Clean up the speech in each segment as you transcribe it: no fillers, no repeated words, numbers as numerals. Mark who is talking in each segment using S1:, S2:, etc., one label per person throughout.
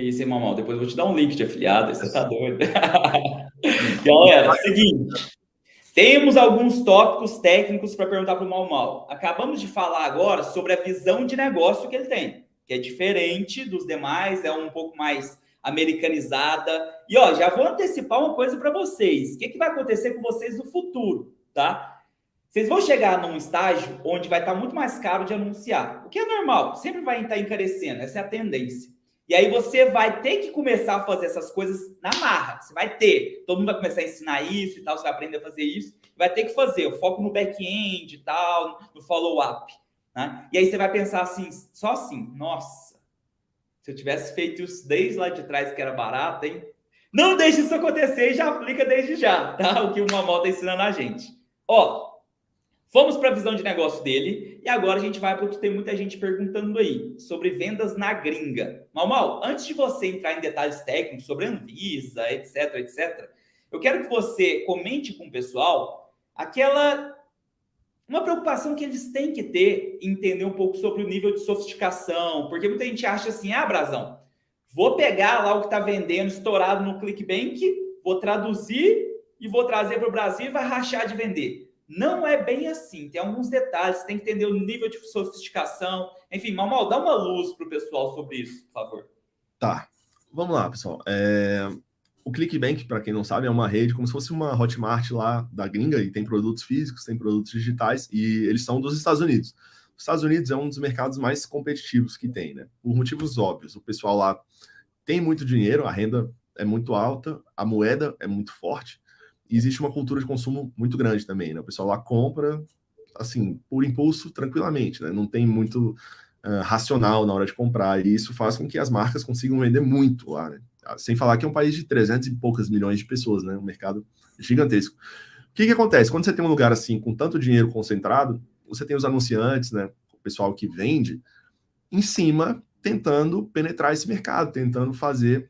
S1: isso, hein, Mamal? Depois eu vou te dar um link de afiliado, você tá doido. Galera, seguinte. Temos alguns tópicos técnicos para perguntar para o Mau Mau. Acabamos de falar agora sobre a visão de negócio que ele tem, que é diferente dos demais, é um pouco mais americanizada. E ó, já vou antecipar uma coisa para vocês. O que vai acontecer com vocês no futuro, tá? Vocês vão chegar num estágio onde vai estar muito mais caro de anunciar, o que é normal, sempre vai estar encarecendo, essa é a tendência. E aí você vai ter que começar a fazer essas coisas na marra. Você vai ter. Todo mundo vai começar a ensinar isso e tal, você vai aprender a fazer isso. Vai ter que fazer. O foco no back-end e tal, no follow-up. Né? E aí você vai pensar assim, só assim, nossa, se eu tivesse feito isso desde lá de trás, que era barato, hein? Não deixe isso acontecer e já aplica desde já, tá? O que o Mamal está ensinando a gente. Ó, fomos para a visão de negócio dele e agora a gente vai para o que tem muita gente perguntando aí, sobre vendas na gringa. Mal, antes de você entrar em detalhes técnicos sobre Anvisa, etc, etc, eu quero que você comente com o pessoal uma preocupação que eles têm que ter, entender um pouco sobre o nível de sofisticação, porque muita gente acha assim, Brazão, vou pegar lá o que está vendendo estourado no ClickBank, vou traduzir e vou trazer para o Brasil e vai rachar de vender. Não é bem assim, tem alguns detalhes, tem que entender o nível de sofisticação. Enfim, Mamal, dá uma luz para o pessoal sobre isso, por favor.
S2: Tá, vamos lá, pessoal. O ClickBank, para quem não sabe, é uma rede como se fosse uma Hotmart lá da gringa, e tem produtos físicos, tem produtos digitais, e eles são dos Estados Unidos. Os Estados Unidos é um dos mercados mais competitivos que tem, né? Por motivos óbvios. O pessoal lá tem muito dinheiro, a renda é muito alta, a moeda é muito forte, e existe uma cultura de consumo muito grande também, né? O pessoal lá compra, assim, por impulso, tranquilamente, né? Não tem muito racional na hora de comprar, e isso faz com que as marcas consigam vender muito lá, né? Sem falar que é um país de 300 e poucas milhões de pessoas, né? Um mercado gigantesco. O que acontece? Quando você tem um lugar assim, com tanto dinheiro concentrado, você tem os anunciantes, né? O pessoal que vende, em cima, tentando penetrar esse mercado, tentando fazer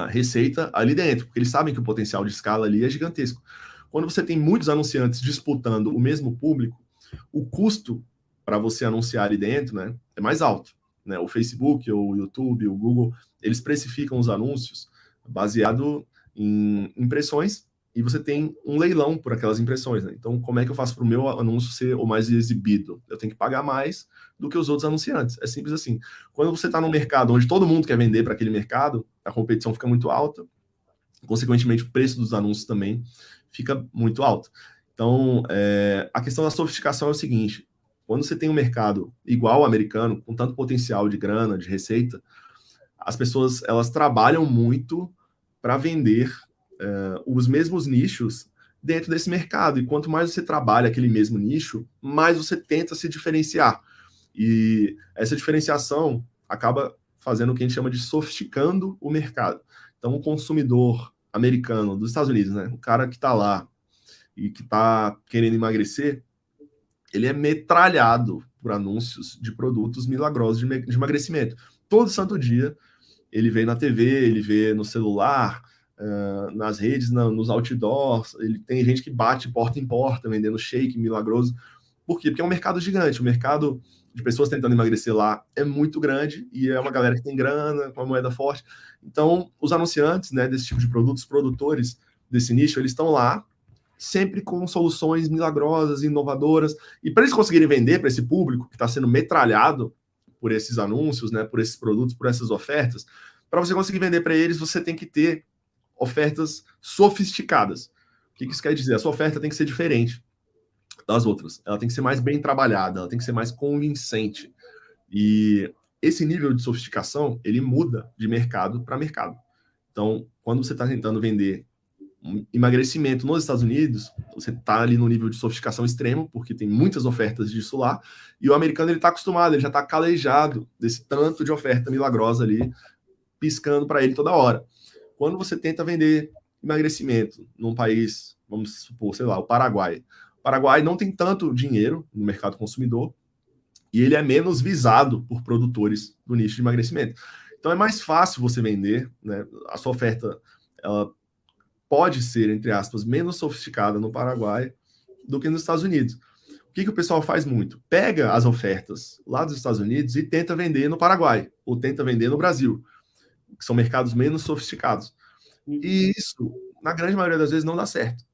S2: receita ali dentro, porque eles sabem que o potencial de escala ali é gigantesco. Quando você tem muitos anunciantes disputando o mesmo público, o custo para você anunciar ali dentro, né, é mais alto. Né? O Facebook, o YouTube, o Google, eles precificam os anúncios baseado em impressões e você tem um leilão por aquelas impressões. Né? Então, como é que eu faço para o meu anúncio ser o mais exibido? Eu tenho que pagar mais do que os outros anunciantes. É simples assim. Quando você está num mercado onde todo mundo quer vender para aquele mercado, a competição fica muito alta, consequentemente o preço dos anúncios também fica muito alto. Então, a questão da sofisticação é o seguinte, quando você tem um mercado igual ao americano, com tanto potencial de grana, de receita, as pessoas elas trabalham muito para vender os mesmos nichos dentro desse mercado. E quanto mais você trabalha aquele mesmo nicho, mais você tenta se diferenciar. E essa diferenciação acaba fazendo o que a gente chama de sofisticando o mercado. Então, o consumidor americano dos Estados Unidos, né, o cara que está lá e que está querendo emagrecer, ele é metralhado por anúncios de produtos milagrosos de emagrecimento. Todo santo dia, ele vê na TV, ele vê no celular, nas redes, nos outdoors, ele tem gente que bate porta em porta, vendendo shake milagroso. Por quê? Porque é um mercado gigante, o mercado de pessoas tentando emagrecer lá é muito grande e é uma galera que tem grana, com uma moeda forte. Então, os anunciantes, né, desse tipo de produtos, produtores desse nicho, eles estão lá sempre com soluções milagrosas, inovadoras, e para eles conseguirem vender para esse público que está sendo metralhado por esses anúncios, né, por esses produtos, por essas ofertas, para você conseguir vender para eles, você tem que ter ofertas sofisticadas. O que isso quer dizer? A sua oferta tem que ser diferente das outras. Ela tem que ser mais bem trabalhada, ela tem que ser mais convincente. E esse nível de sofisticação, ele muda de mercado para mercado. Então, quando você está tentando vender um emagrecimento nos Estados Unidos, você está ali no nível de sofisticação extremo, porque tem muitas ofertas disso lá, e o americano ele está acostumado, ele já está calejado desse tanto de oferta milagrosa ali, piscando para ele toda hora. Quando você tenta vender emagrecimento num país, vamos supor, sei lá, o Paraguai. O Paraguai não tem tanto dinheiro no mercado consumidor e ele é menos visado por produtores do nicho de emagrecimento. Então é mais fácil você vender, né? A sua oferta ela pode ser, entre aspas, menos sofisticada no Paraguai do que nos Estados Unidos. O que o pessoal faz muito? Pega as ofertas lá dos Estados Unidos e tenta vender no Paraguai ou tenta vender no Brasil. que são mercados menos sofisticados. E isso, na grande maioria das vezes, não dá certo.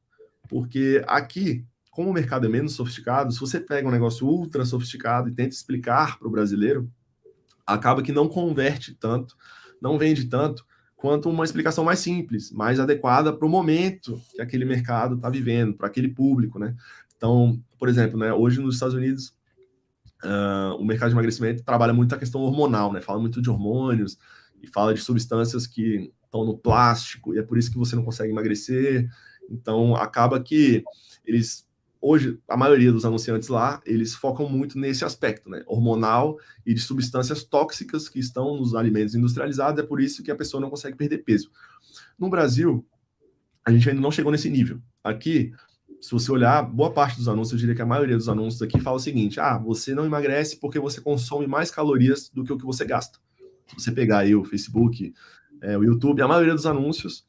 S2: Porque aqui, como o mercado é menos sofisticado, se você pega um negócio ultra sofisticado e tenta explicar para o brasileiro, acaba que não converte tanto, não vende tanto, quanto uma explicação mais simples, mais adequada para o momento que aquele mercado está vivendo, para aquele público, né? Então, por exemplo, né, hoje nos Estados Unidos, o mercado de emagrecimento trabalha muito a questão hormonal, né? Fala muito de hormônios e fala de substâncias que estão no plástico, e é por isso que você não consegue emagrecer. Então, acaba que eles, hoje, a maioria dos anunciantes lá, eles focam muito nesse aspecto, né? Hormonal e de substâncias tóxicas que estão nos alimentos industrializados, é por isso que a pessoa não consegue perder peso. No Brasil, a gente ainda não chegou nesse nível. Aqui, se você olhar, boa parte dos anúncios, eu diria que a maioria dos anúncios aqui fala o seguinte: você não emagrece porque você consome mais calorias do que o que você gasta. Se você pegar aí o Facebook, o YouTube, a maioria dos anúncios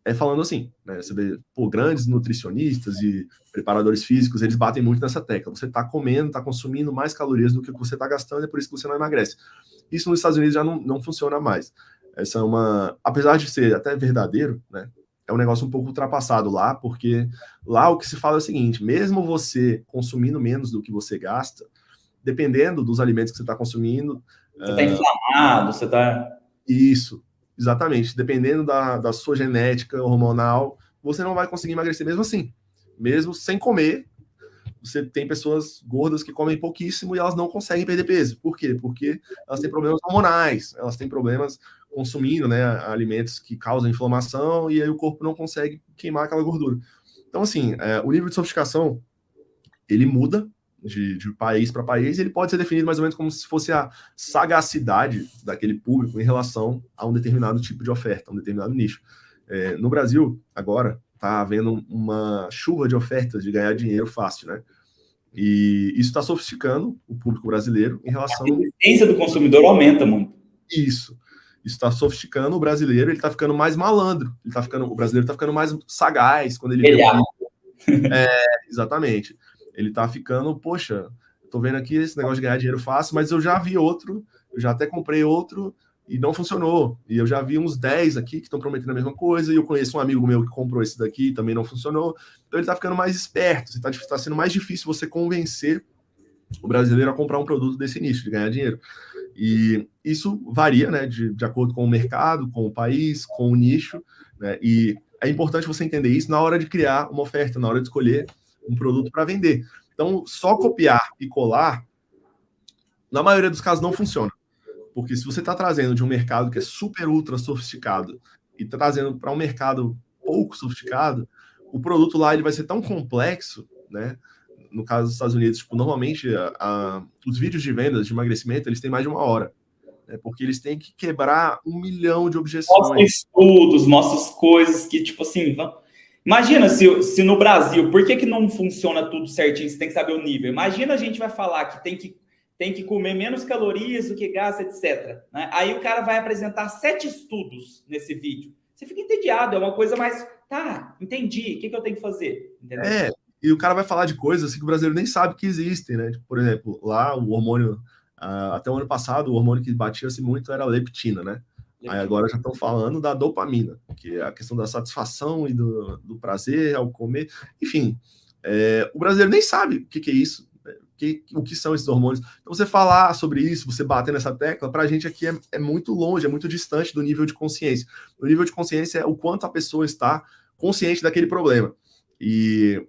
S2: é falando assim, né? Você vê, grandes nutricionistas e preparadores físicos, eles batem muito nessa tecla. Você está comendo, está consumindo mais calorias do que você está gastando, é por isso que você não emagrece. Isso nos Estados Unidos já não funciona mais. Essa é apesar de ser até verdadeiro, né? É um negócio um pouco ultrapassado lá, porque lá o que se fala é o seguinte: mesmo você consumindo menos do que você gasta, dependendo dos alimentos que você está consumindo...
S1: Você está inflamado, você está...
S2: Isso, exatamente. Dependendo da sua genética hormonal, você não vai conseguir emagrecer mesmo assim. Mesmo sem comer, você tem pessoas gordas que comem pouquíssimo e elas não conseguem perder peso. Por quê? Porque elas têm problemas hormonais, elas têm problemas consumindo, né, alimentos que causam inflamação, e aí o corpo não consegue queimar aquela gordura. Então, assim, o nível de sofisticação, ele muda de país para país, e ele pode ser definido mais ou menos como se fosse a sagacidade daquele público em relação a um determinado tipo de oferta, um determinado nicho. No Brasil, agora, está havendo uma chuva de ofertas de ganhar dinheiro fácil, né? E isso está sofisticando o público brasileiro em relação...
S1: A resistência do consumidor aumenta muito.
S2: Isso está sofisticando o brasileiro, ele está ficando mais malandro, o brasileiro está ficando mais sagaz quando ele vê exatamente. Ele está ficando, poxa, tô vendo aqui esse negócio de ganhar dinheiro fácil, mas eu já vi outro, eu já até comprei outro e não funcionou. E eu já vi uns 10 aqui que estão prometendo a mesma coisa, e eu conheço um amigo meu que comprou esse daqui e também não funcionou. Então ele está ficando mais esperto, está sendo mais difícil você convencer o brasileiro a comprar um produto desse nicho, de ganhar dinheiro. E isso varia, né, de acordo com o mercado, com o país, com o nicho, né, e é importante você entender isso na hora de criar uma oferta, na hora de escolher um produto para vender. Então, só copiar e colar, na maioria dos casos, não funciona. Porque se você está trazendo de um mercado que é super ultra sofisticado e trazendo para um mercado pouco sofisticado, o produto lá ele vai ser tão complexo, né? No caso dos Estados Unidos, tipo, normalmente os vídeos de vendas de emagrecimento, eles têm mais de 1 hora, né? Porque eles têm que quebrar 1 milhão de objeções.
S1: Mostra estudos, mostra coisas que, tipo assim... Imagina se no Brasil, por que não funciona tudo certinho? Você tem que saber o nível. Imagina a gente vai falar que tem que comer menos calorias do que gasta, etc. Né? Aí o cara vai apresentar 7 estudos nesse vídeo. Você fica entediado, é uma coisa mais... Tá, entendi, o que eu tenho que fazer? Entendeu?
S2: E o cara vai falar de coisas assim, que o brasileiro nem sabe que existem, né? Por exemplo, lá o hormônio, até o ano passado, o hormônio que batia-se muito era a leptina, né? Aí agora já estão falando da dopamina, que é a questão da satisfação e do prazer ao comer. Enfim, o brasileiro nem sabe o que é isso, o que são esses hormônios. Então, você falar sobre isso, você bater nessa tecla, para a gente aqui é muito longe, é muito distante do nível de consciência. O nível de consciência é o quanto a pessoa está consciente daquele problema. E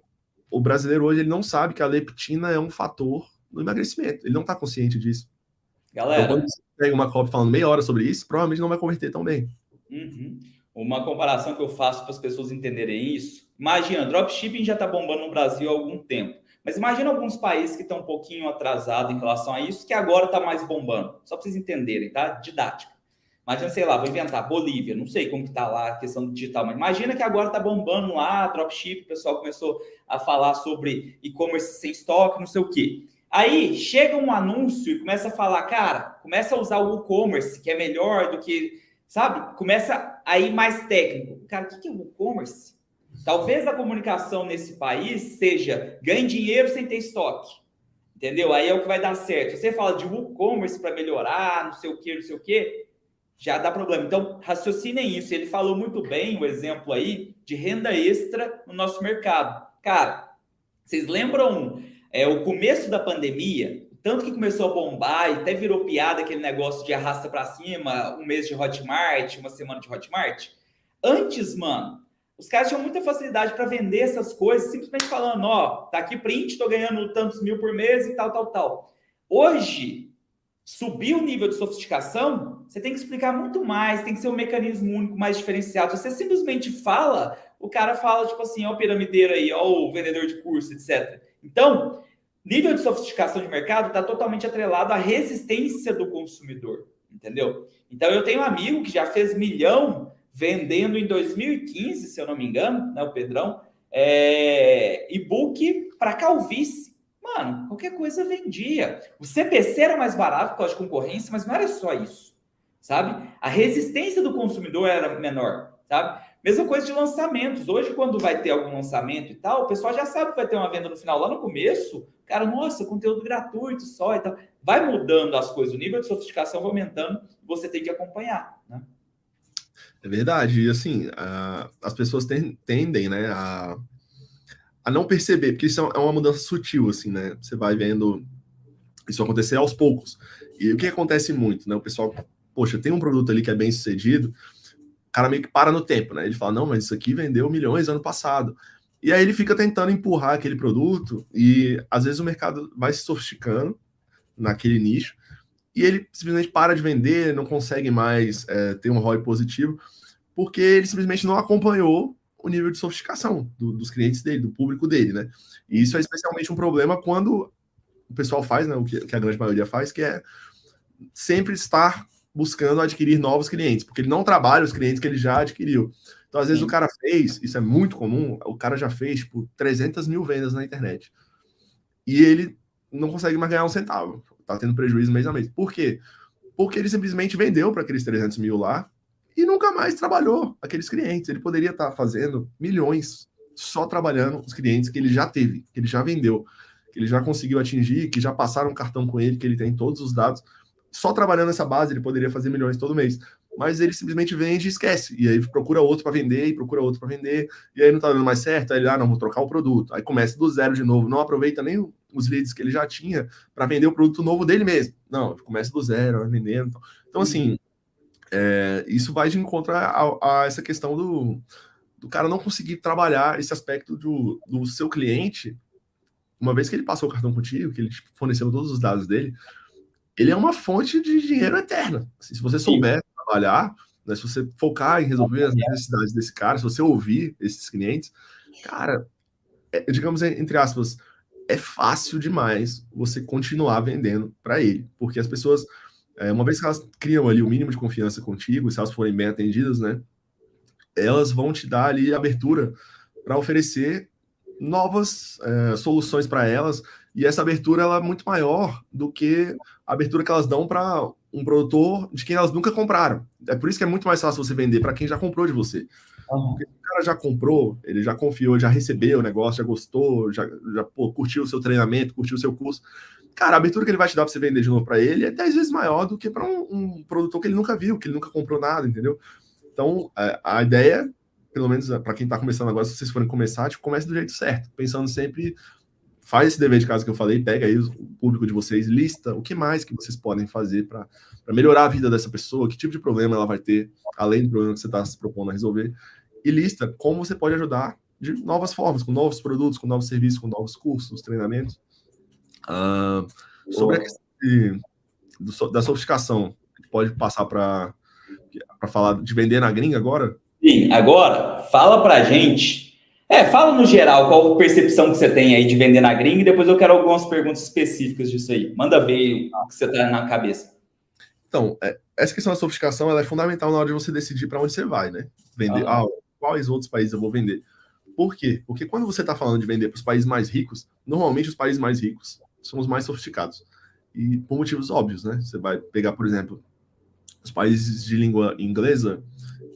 S2: o brasileiro hoje ele não sabe que a leptina é um fator no emagrecimento. Ele não está consciente disso.
S1: Galera,
S2: então, quando você pega uma copy falando meia hora sobre isso, provavelmente não vai converter tão bem.
S1: Uma comparação que eu faço para as pessoas entenderem isso. Imagina, dropshipping já está bombando no Brasil há algum tempo. Mas imagina alguns países que estão um pouquinho atrasados em relação a isso, que agora está mais bombando. Só para vocês entenderem, tá? Didática. Imagina, sei lá, vou inventar, Bolívia, não sei como que tá lá a questão do digital, mas imagina que agora tá bombando lá, dropship, o pessoal começou a falar sobre e-commerce sem estoque, não sei o quê. Aí chega um anúncio e começa a falar, cara, começa a usar o e-commerce, que é melhor do que, sabe? Começa a ir mais técnico. Cara, o que é o e-commerce? Talvez a comunicação nesse país seja ganhe dinheiro sem ter estoque, entendeu? Aí é o que vai dar certo. Você fala de e-commerce para melhorar, não sei o quê, já dá problema. Então, raciocinem isso. Ele falou muito bem o exemplo aí de renda extra no nosso mercado. Cara, vocês lembram o começo da pandemia? Tanto que começou a bombar e até virou piada aquele negócio de arrasta para cima, um mês de Hotmart, uma semana de Hotmart. Antes, mano, os caras tinham muita facilidade para vender essas coisas, simplesmente falando, ó, tá aqui print, tô ganhando tantos mil por mês e tal, tal, tal. Hoje, subir o nível de sofisticação, você tem que explicar muito mais, tem que ser um mecanismo único mais diferenciado. Se você simplesmente fala, o cara fala, tipo assim, ó o piramideiro aí, ó o vendedor de curso, etc. Então, nível de sofisticação de mercado está totalmente atrelado à resistência do consumidor, entendeu? Então, eu tenho um amigo que já fez milhão vendendo em 2015, se eu não me engano, né, o Pedrão, e-book para calvície. Mano, qualquer coisa vendia. O CPC era mais barato por causa de concorrência, mas não era só isso, sabe? A resistência do consumidor era menor, sabe? Mesma coisa de lançamentos. Hoje, quando vai ter algum lançamento e tal, o pessoal já sabe que vai ter uma venda no final. Lá no começo, cara, nossa, conteúdo gratuito só e tal. Vai mudando as coisas, o nível de sofisticação vai aumentando, você tem que acompanhar, né?
S2: É verdade. E assim, as pessoas tendem, né, a não perceber, porque isso é uma mudança sutil, assim, né? Você vai vendo isso acontecer aos poucos. E o que acontece muito, né? O pessoal, poxa, tem um produto ali que é bem sucedido, o cara meio que para no tempo, né? Ele fala, não, mas isso aqui vendeu milhões ano passado. E aí ele fica tentando empurrar aquele produto e às vezes o mercado vai se sofisticando naquele nicho e ele simplesmente para de vender, não consegue mais ter um ROI positivo, porque ele simplesmente não acompanhou o nível de sofisticação dos clientes dele, do público dele, né? E isso é especialmente um problema quando o pessoal faz, né, o que a grande maioria faz, que é sempre estar buscando adquirir novos clientes, porque ele não trabalha os clientes que ele já adquiriu. Então, às vezes, o cara fez, isso é muito comum, o cara já fez, tipo, 300 mil vendas na internet. E ele não consegue mais ganhar um centavo. Tá tendo prejuízo mês a mês. Por quê? Porque ele simplesmente vendeu para aqueles 300 mil lá e nunca mais trabalhou aqueles clientes. Ele poderia estar fazendo milhões só trabalhando os clientes que ele já teve, que ele já vendeu, que ele já conseguiu atingir, que já passaram um cartão com ele, que ele tem todos os dados. Só trabalhando essa base, ele poderia fazer milhões todo mês. Mas ele simplesmente vende e esquece. E aí procura outro para vender, e procura outro para vender, e aí não tá dando mais certo, aí ele, não, vou trocar o produto. Aí começa do zero de novo, não aproveita nem os leads que ele já tinha para vender o produto novo dele mesmo. Não, começa do zero, vai vendendo. Então, assim, isso vai de encontro a essa questão do cara não conseguir trabalhar esse aspecto do seu cliente, uma vez que ele passou o cartão contigo, que ele forneceu todos os dados dele, ele é uma fonte de dinheiro eterna. Assim, se você souber trabalhar, né, se você focar em resolver as necessidades desse cara, se você ouvir esses clientes, cara, digamos entre aspas, é fácil demais você continuar vendendo para ele, porque as pessoas, uma vez que elas criam ali o mínimo de confiança contigo, se elas forem bem atendidas, né, elas vão te dar ali abertura para oferecer novas soluções para elas, e essa abertura ela é muito maior do que a abertura que elas dão para um produtor de quem elas nunca compraram. É por isso que é muito mais fácil você vender para quem já comprou de você. Porque o cara já comprou, ele já confiou, já recebeu o negócio, já gostou, já curtiu o seu treinamento, curtiu o seu curso. Cara, a abertura que ele vai te dar para você vender de novo para ele é 10 vezes maior do que para um produtor que ele nunca viu, que ele nunca comprou nada, entendeu? Então, a ideia, pelo menos para quem está começando agora, se vocês forem começar, tipo, comece do jeito certo, pensando sempre, faz esse dever de casa que eu falei, pega aí o público de vocês, lista o que mais que vocês podem fazer para melhorar a vida dessa pessoa, que tipo de problema ela vai ter, além do problema que você está se propondo a resolver, e lista como você pode ajudar de novas formas, com novos produtos, com novos serviços, com novos cursos, treinamentos. Sobre a questão da sofisticação, a gente pode passar para falar de vender na gringa agora?
S1: Sim, agora, fala pra gente. Fala no geral, qual a percepção que você tem aí de vender na gringa, e depois eu quero algumas perguntas específicas disso aí. Manda ver o que você tá na cabeça.
S2: Então, essa questão da sofisticação ela é fundamental na hora de você decidir para onde você vai, né? Vender. Quais outros países eu vou vender? Por quê? Porque quando você está falando de vender para os países mais ricos, normalmente os países mais ricos são os mais sofisticados. E por motivos óbvios, né? Você vai pegar, por exemplo, os países de língua inglesa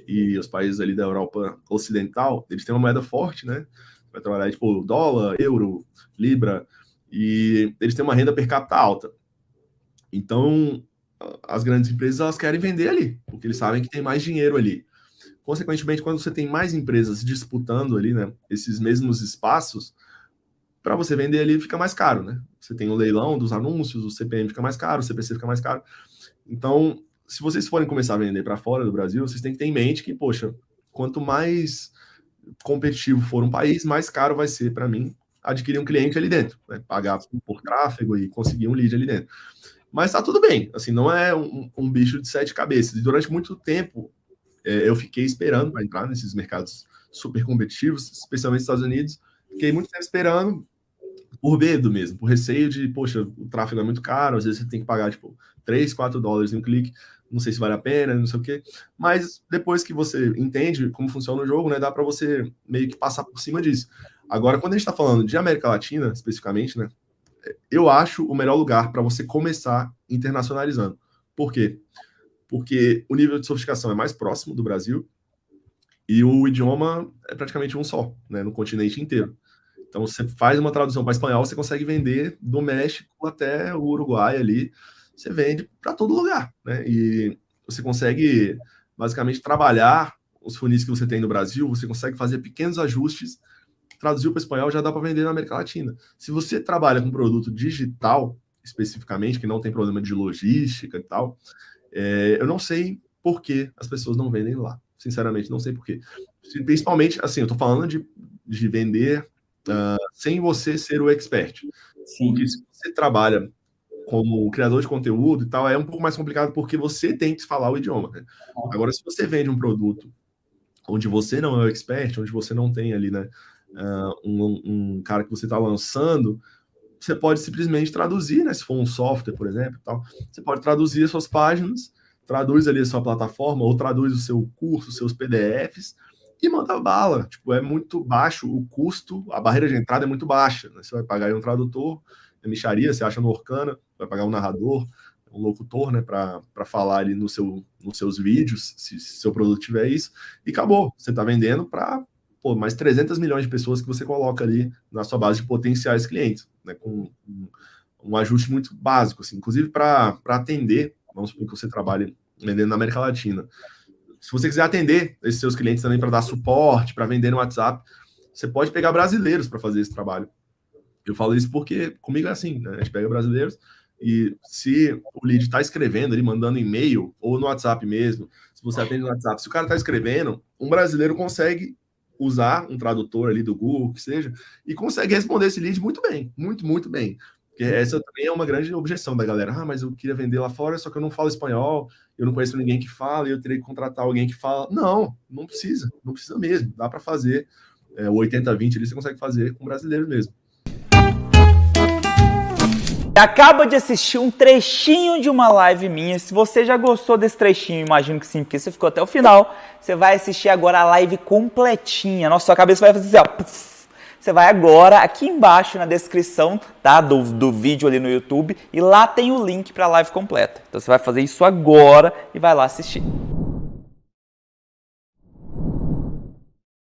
S2: e os países ali da Europa Ocidental, eles têm uma moeda forte, né? Vai trabalhar tipo dólar, euro, libra, e eles têm uma renda per capita alta. Então, as grandes empresas elas querem vender ali, porque eles sabem que tem mais dinheiro ali. Consequentemente, quando você tem mais empresas disputando ali, né, esses mesmos espaços, para você vender ali fica mais caro, né? Você tem o leilão dos anúncios, o CPM fica mais caro, o CPC fica mais caro. Então, se vocês forem começar a vender para fora do Brasil, vocês têm que ter em mente que, poxa, quanto mais competitivo for um país, mais caro vai ser para mim adquirir um cliente ali dentro, né? Pagar por tráfego e conseguir um lead ali dentro. Mas tá tudo bem, assim, não é um bicho de 7 cabeças. E durante muito tempo, eu fiquei esperando para entrar nesses mercados super competitivos, especialmente nos Estados Unidos. Fiquei muito tempo esperando, por medo mesmo, por receio de, poxa, o tráfego é muito caro, às vezes você tem que pagar, tipo, 3, 4 dólares em um clique, não sei se vale a pena, não sei o quê. Mas depois que você entende como funciona o jogo, né, dá para você meio que passar por cima disso. Agora, quando a gente está falando de América Latina, especificamente, né, eu acho o melhor lugar para você começar internacionalizando. Por quê? Porque o nível de sofisticação é mais próximo do Brasil e o idioma é praticamente um só, né, no continente inteiro. Então, você faz uma tradução para espanhol, você consegue vender do México até o Uruguai ali, você vende para todo lugar, né? E você consegue, basicamente, trabalhar os funis que você tem no Brasil, você consegue fazer pequenos ajustes, traduzir para espanhol, já dá para vender na América Latina. Se você trabalha com produto digital, especificamente, que não tem problema de logística e tal, eu não sei por que as pessoas não vendem lá. Sinceramente, não sei por quê. Principalmente, assim, eu estou falando de vender sem você ser o expert.
S1: Sim.
S2: Porque se você trabalha como criador de conteúdo e tal, é um pouco mais complicado porque você tem que falar o idioma, né? Agora, se você vende um produto onde você não é o expert, onde você não tem ali, né, um cara que você está lançando, você pode simplesmente traduzir, né? Se for um software, por exemplo, tal, você pode traduzir as suas páginas, traduz ali a sua plataforma, ou traduz o seu curso, os seus PDFs, e manda bala. Tipo, é muito baixo o custo, a barreira de entrada é muito baixa, né? Você vai pagar aí um tradutor, mixaria, você acha no Orkana, vai pagar um narrador, um locutor, né, para falar ali nos seus vídeos, se seu produto tiver isso, e acabou. Você está vendendo para mais 300 milhões de pessoas que você coloca ali na sua base de potenciais clientes, né, com um ajuste muito básico, assim, inclusive para atender, vamos supor que você trabalhe vendendo na América Latina. Se você quiser atender esses seus clientes também para dar suporte, para vender no WhatsApp, você pode pegar brasileiros para fazer esse trabalho. Eu falo isso porque comigo é assim, né? A gente pega brasileiros e se o lead está escrevendo ali, mandando e-mail ou no WhatsApp mesmo, se você atende no WhatsApp, se o cara está escrevendo, um brasileiro consegue usar um tradutor ali do Google, que seja, e consegue responder esse lead muito bem, muito, muito bem. Porque essa também é uma grande objeção da galera. Ah, mas eu queria vender lá fora, só que eu não falo espanhol, eu não conheço ninguém que fala, e eu teria que contratar alguém que fala. Não, não precisa mesmo. Dá para fazer o 80-20 ali, você consegue fazer com brasileiros mesmo.
S3: Acaba de assistir um trechinho de uma live minha. Se você já gostou desse trechinho, imagino que sim, porque você ficou até o final, você vai assistir agora a live completinha. Nossa, sua cabeça vai fazer assim, ó. Você vai agora aqui embaixo na descrição, tá, do vídeo ali no YouTube, e lá tem o link para a live completa. Então você vai fazer isso agora e vai lá assistir.